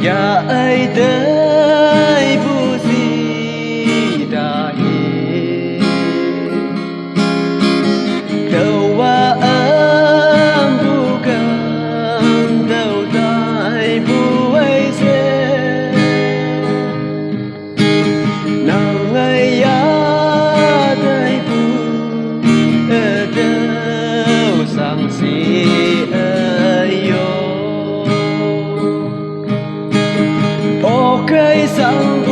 ya ai dai bu si da hi đâu wa am bu kan đâu dai bu ai se nang ai ya dai bu đâu sang si cây sang